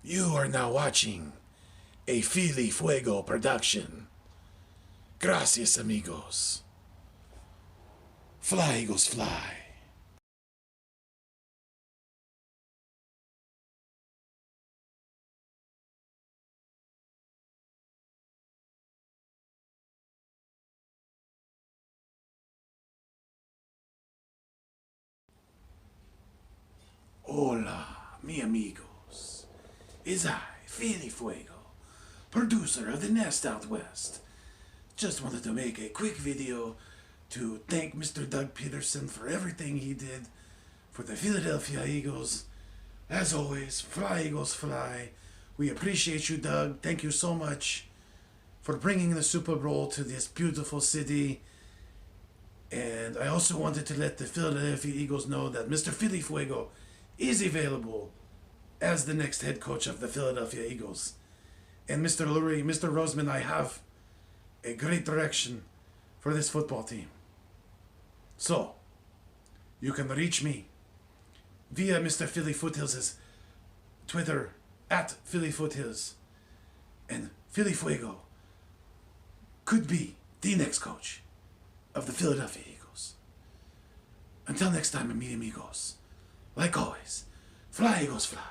You are now watching a Fili Fuego production. Gracias, amigos. Fly, Eagles, fly. Hola, mi amigos. Is I, Fili Fuego, producer of the Nest Out West. Just wanted to make a quick video to thank Mr. Doug Peterson for everything he did for the Philadelphia Eagles. As always, fly, Eagles, fly. We appreciate you, Doug. Thank you so much for bringing the Super Bowl to this beautiful city. And I also wanted to let the Philadelphia Eagles know that Mr. Fili Fuego is available as the next head coach of the Philadelphia Eagles. And Mr. Lurie, Mr. Roseman, I have a great direction for this football team. So, you can reach me via Mr. Philly Foothills' Twitter at Philly Foothills. And Fili Fuego could be the next coach of the Philadelphia Eagles. Until next time, mi amigos, like always, fly, Eagles, fly.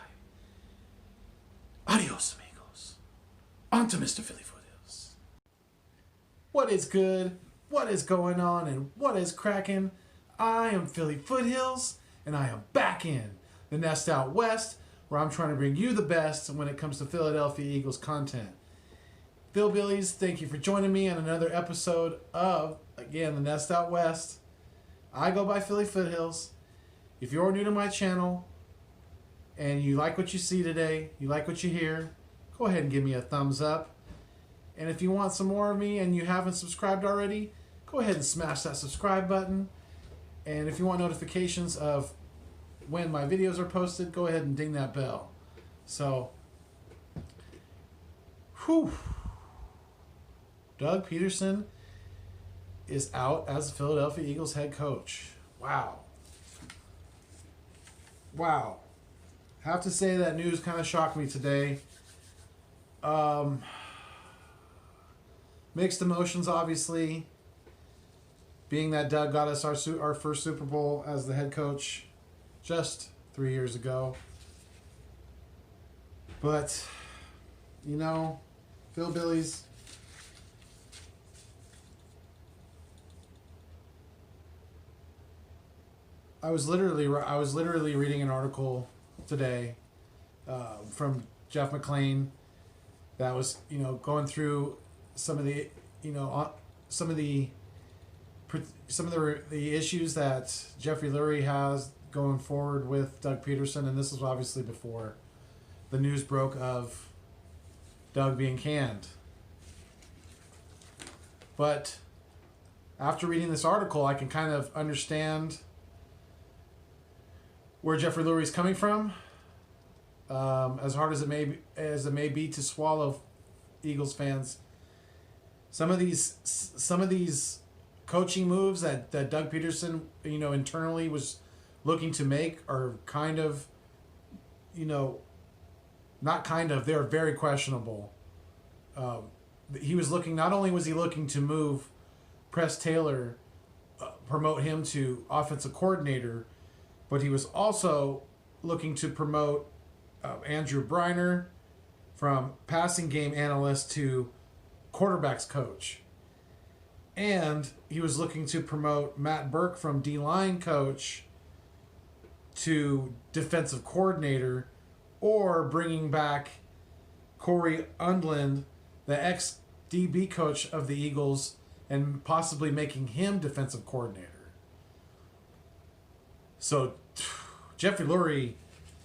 Adios, amigos. On to Mr. Philly Foothills. What is good? What is going on? And what is cracking? I am Philly Foothills, and I am back in the Nest Out West, where I'm trying to bring you the best when it comes to Philadelphia Eagles content. Philbillies, thank you for joining me on another episode of, again, the Nest Out West. I go by Philly Foothills. If you're new to my channel and you like what you see today, you like what you hear, go ahead and give me a thumbs up. And if you want some more of me and you haven't subscribed already, go ahead and smash that subscribe button. And if you want notifications of when my videos are posted, go ahead and ding that bell. So, whew. Doug Peterson is out as the Philadelphia Eagles head coach. Wow. Wow. Have to say that news kind of shocked me today. Mixed emotions, obviously, being that Doug got us our first Super Bowl as the head coach just 3 years ago. But, you know, Philbillies, I was literally reading an article today from Jeff McLean that was, going through some of the, the issues that Jeffrey Lurie has going forward with Doug Peterson, and this was obviously before the news broke of Doug being canned. But after reading this article, I can kind of understand where Jeffrey Lurie is coming from. As hard as it may be to swallow, Eagles fans, some of these coaching moves that Doug Peterson, internally was looking to make are kind of, they're very questionable. Not only was he looking to move Press Taylor, promote him to offensive coordinator, but he was also looking to promote Andrew Briner from passing game analyst to quarterbacks coach. And he was looking to promote Matt Burke from D-line coach to defensive coordinator, or bringing back Corey Undland, the ex-DB coach of the Eagles, and possibly making him defensive coordinator. So Jeffrey Lurie,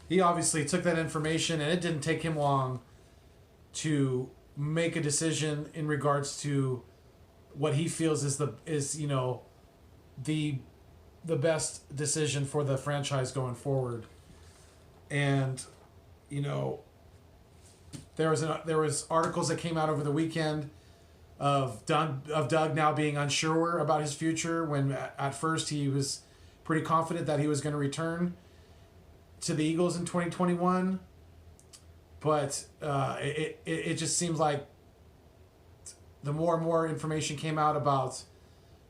he obviously took that information, and it didn't take him long to make a decision in regards to what he feels is the best decision for the franchise going forward. And there was articles that came out over the weekend of Doug now being unsure about his future, when at first he was pretty confident that he was going to return to the Eagles in 2021. But it just seems like the more and more information came out about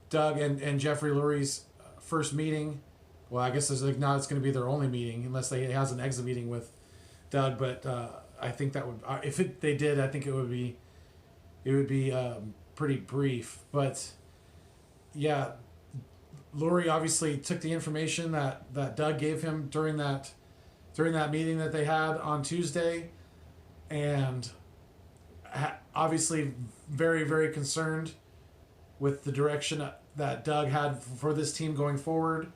Doug and Jeffrey Lurie's first meeting. Well, I guess it's like now it's going to be their only meeting unless they has an exit meeting with Doug. But I think that would if they did, I think it would be pretty brief. But yeah, Lurie obviously took the information that Doug gave him during that meeting that they had on Tuesday, and obviously very, very concerned with the direction that Doug had for this team going forward.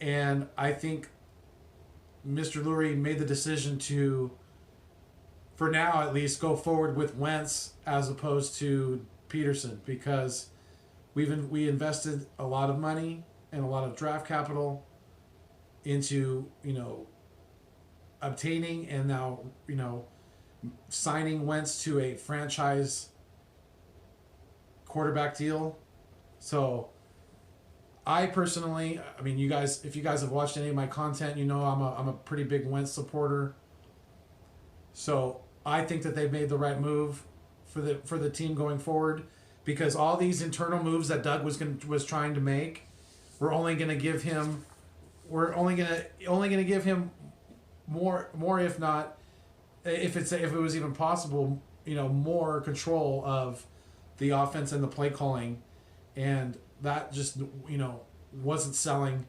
And I think Mr. Lurie made the decision to, for now at least, go forward with Wentz as opposed to Peterson, because we invested a lot of money and a lot of draft capital into, obtaining and now, signing Wentz to a franchise quarterback deal. So I personally, you guys, if you guys have watched any of my content, I'm a pretty big Wentz supporter. So I think that they've made the right move for the team going forward, because all these internal moves that Doug was trying to make were only going to give him more, if not, if it was even possible, more control of the offense and the play calling, and that just wasn't selling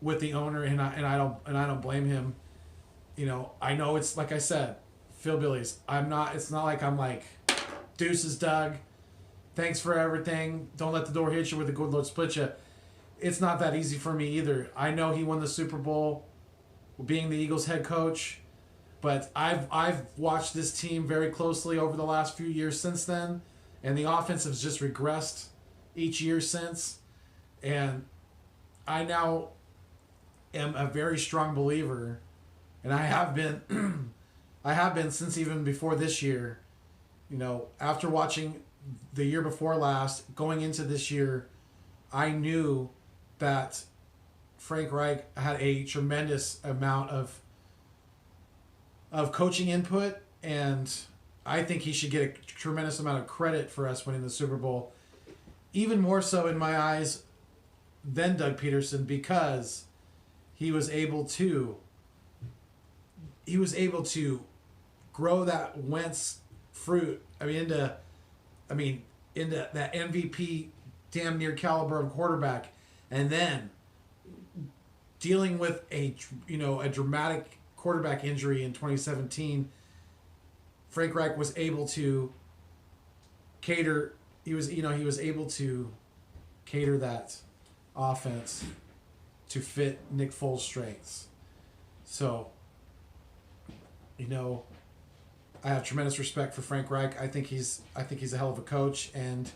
with the owner, and I don't blame him. I know it's like I said, Philbillies. It's not like I'm like, deuces, Doug. Thanks for everything. Don't let the door hit you where the good Lord split you. It's not that easy for me either. I know he won the Super Bowl being the Eagles head coach, but I've watched this team very closely over the last few years since then, and the offense has just regressed each year since. And I now am a very strong believer, and I have been since even before this year. After watching the year before last, going into this year, I knew that Frank Reich had a tremendous amount of coaching input, and I think he should get a tremendous amount of credit for us winning the Super Bowl. Even more so in my eyes than Doug Peterson, because he was able to grow that Wentz fruit. Into that MVP damn near caliber of quarterback, and then dealing with a dramatic quarterback injury in 2017. Frank Reich was able to cater. He was able to cater that offense to fit Nick Foles' strengths. So, I have tremendous respect for Frank Reich. I think he's a hell of a coach, and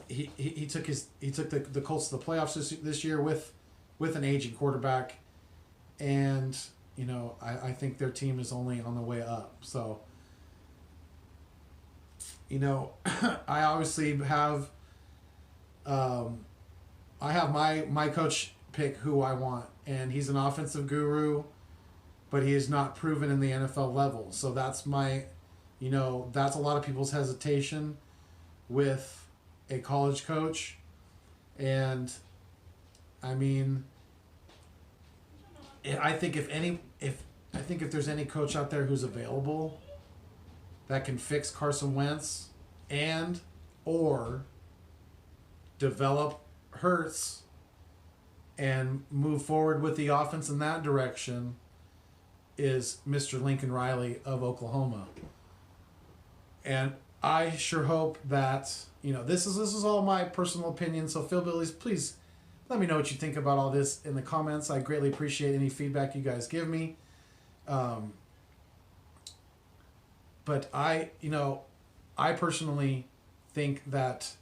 he took the Colts to the playoffs this year with an aging quarterback, and I think their team is only on the way up. So I obviously have my coach pick who I want, and he's an offensive guru, but he is not proven in the NFL level. So that's that's a lot of people's hesitation with a college coach. And I think if there's any coach out there who's available that can fix Carson Wentz and or develop Hurts and move forward with the offense in that direction, is Mr. Lincoln Riley of Oklahoma. And I sure hope that, this is all my personal opinion. So Philbillies, please let me know what you think about all this in the comments. I greatly appreciate any feedback you guys give me. But I personally think that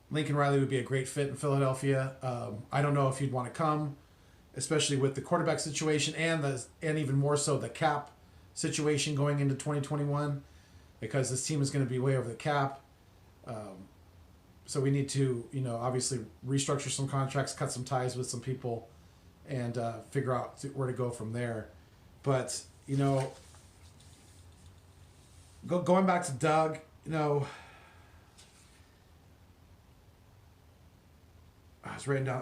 Lincoln Riley would be a great fit in Philadelphia. I don't know if he'd want to come, especially with the quarterback situation and even more so the cap situation going into 2021, because this team is going to be way over the cap. So we need to, obviously restructure some contracts, cut some ties with some people, and figure out where to go from there. But going back to Doug, I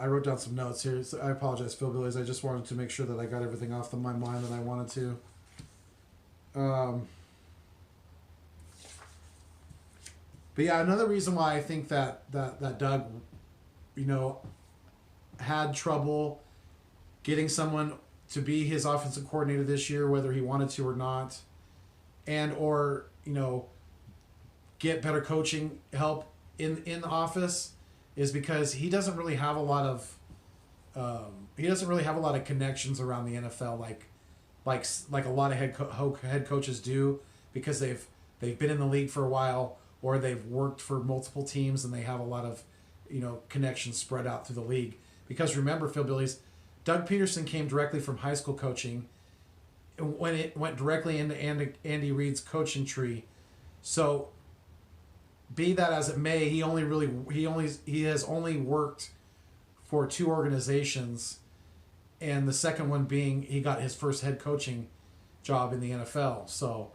wrote down some notes here. So I apologize, Phil Billies. I just wanted to make sure that I got everything off my mind that I wanted to. But yeah, another reason why I think that Doug, had trouble getting someone to be his offensive coordinator this year, whether he wanted to or not, and or get better coaching help in the office, is because he doesn't really have a lot of connections around the NFL like a lot of head coaches do, because they've been in the league for a while, or they've worked for multiple teams and they have a lot of connections spread out through the league. Because remember, Phil Billies, Doug Peterson came directly from high school coaching when it went directly into Andy Reid's coaching tree. So be that as it may, he has only worked for 2 organizations, and the second one being he got his first head coaching job in the NFL. So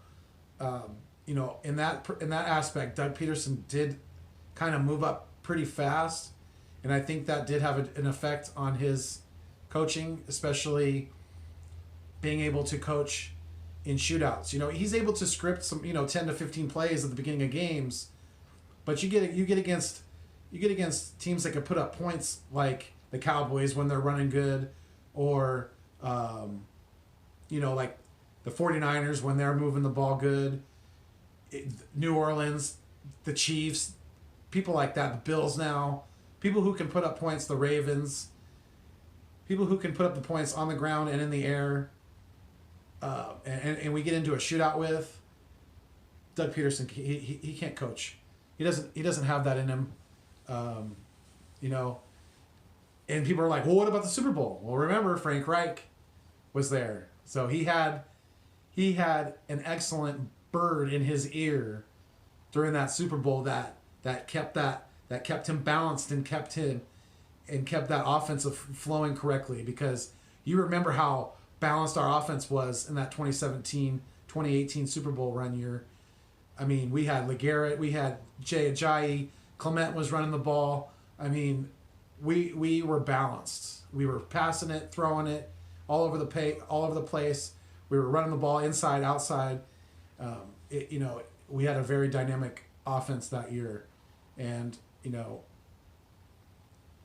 in that aspect, Doug Peterson did kind of move up pretty fast, and I think that did have an effect on his coaching, especially being able to coach in shootouts. He's able to script some 10 to 15 plays at the beginning of games, but you get against teams that can put up points, like the Cowboys when they're running good, or like the 49ers when they're moving the ball good, New Orleans, the Chiefs, people like that, the Bills now, people who can put up points, the Ravens, people who can put up the points on the ground and in the air, and we get into a shootout with Doug Peterson. He can't coach. He doesn't have that in him. And people are like, well, what about the Super Bowl? Well, remember, Frank Reich was there, so he had an excellent bird in his ear during that Super Bowl that kept him balanced and kept that offensive flowing correctly. Because you remember how balanced our offense was in that 2017-2018 Super Bowl run year. I mean, we had LeGarrette, we had Jay Ajayi, Clement was running the ball. I mean, we were balanced. We were passing it, throwing it all over the place. We were running the ball inside, outside. We had a very dynamic offense that year, and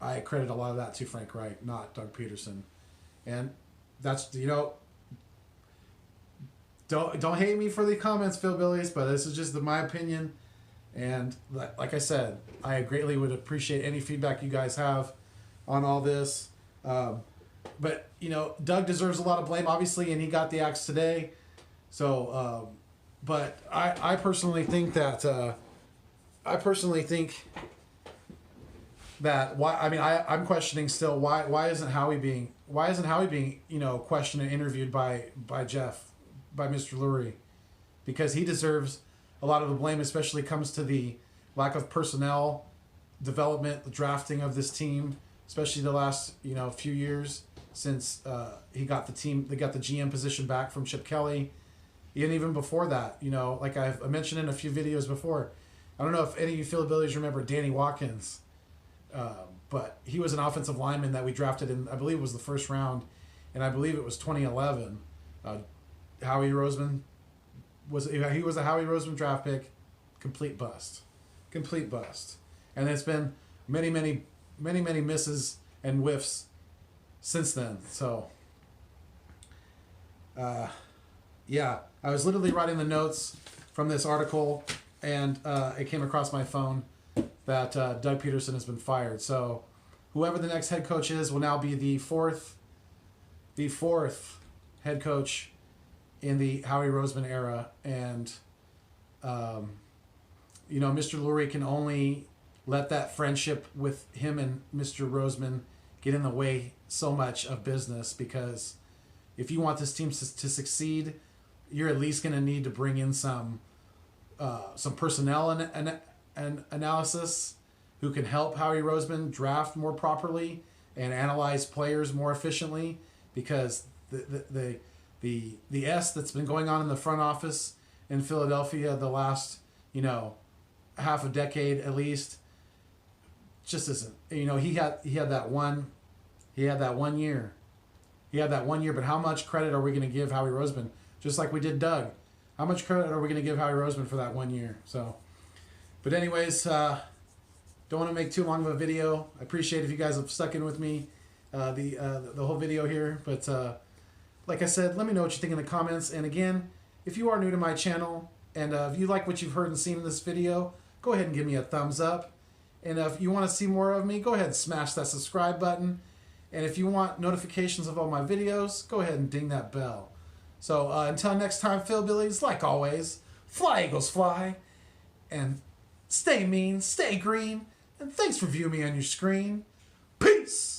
I credit a lot of that to Frank Reich, not Doug Peterson. And that's don't hate me for the comments, Phil Billies, but this is just my opinion. And like I said, I greatly would appreciate any feedback you guys have on all this. But Doug deserves a lot of blame, obviously, and he got the axe today. So, but I personally think that I'm questioning still why isn't Howie being questioned and interviewed by Mr. Lurie, because he deserves a lot of the blame, especially comes to the lack of personnel development, the drafting of this team, especially the last few years since they got the GM position back from Chip Kelly, and even before that, like I mentioned in a few videos before. I don't know if any of you Phillies remember Danny Watkins, but he was an offensive lineman that we drafted in, I believe it was the first round, and I believe it was 2011. Howie Roseman was a Howie Roseman draft pick, complete bust, and it's been many misses and whiffs since then. So, yeah, I was literally writing the notes from this article, and it came across my phone that Doug Peterson has been fired. So, whoever the next head coach is will now be the fourth head coach in the Howie Roseman era, and Mr. Lurie can only let that friendship with him and Mr. Roseman get in the way so much of business, because if you want this team to succeed, you're at least going to need to bring in some personnel and analysis who can help Howie Roseman draft more properly, and analyze players more efficiently, because the S that's been going on in the front office in Philadelphia the last, half a decade at least, just isn't. He had that one year. But how much credit are we going to give Howie Roseman? Just like we did Doug. How much credit are we going to give Howie Roseman for that 1 year? So, but anyways, don't want to make too long of a video. I appreciate if you guys have stuck in with me the whole video here. But like I said, let me know what you think in the comments. And again, if you are new to my channel and if you like what you've heard and seen in this video, go ahead and give me a thumbs up. And if you want to see more of me, go ahead and smash that subscribe button. And if you want notifications of all my videos, go ahead and ding that bell. So until next time, Philbillies, like always, fly Eagles fly, and stay mean, stay green, and thanks for viewing me on your screen. Peace!